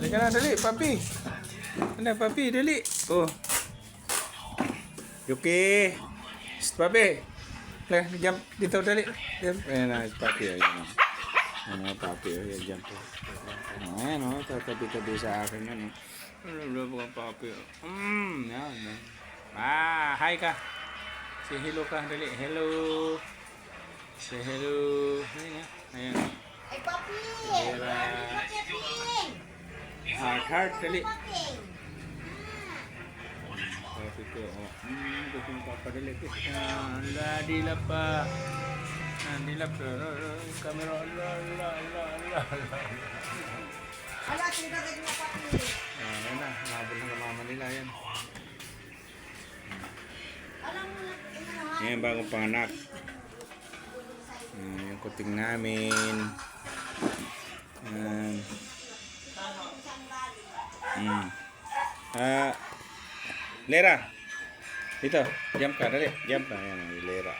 Halika na, dali, papi. Ano, papi, dali. Oh. Yuki. Shh, papi. Halika, jump dito, dali. Jump. Ayan na, papi. Ayan. Ano, papi. Ayan, jump. Ayan, oh. Tatabi-tabi sa akin yan, oh. Ano ba papi? Yan. Hi ka. Say hello ka, dali. Hello. Say hello. Ayan. Ayan. Ay, papi! Lera. Heart, dali. Papi ko, oh. Gusto mo papadali. Ala, dilap pa. Dilap. Camera. Ala. Ala, sinagagad mo, papi. Ayan na. Nabal ng mama nila, yan. Alam mo na, Yan, bagong panganak. Yung kuting namin. Lera. Dito, jump ka, dali. Jump na, yan, Lera.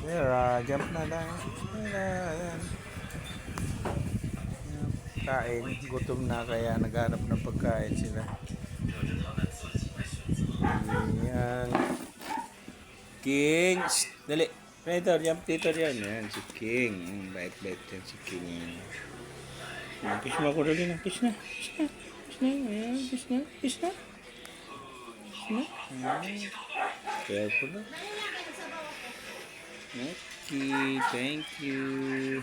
Lera, jump na lang. Lera, yan. Kain, gutom na kaya naghanap ng pagkain sila. Yan. King, shh, dali. Dito, jump dito yan. Yan, si King. Bait-bait yan si King. Kiss mo ako dali na. Kiss na. Ayan, kiss na. Kiss na. Ayan. Careful na. Okay, thank you.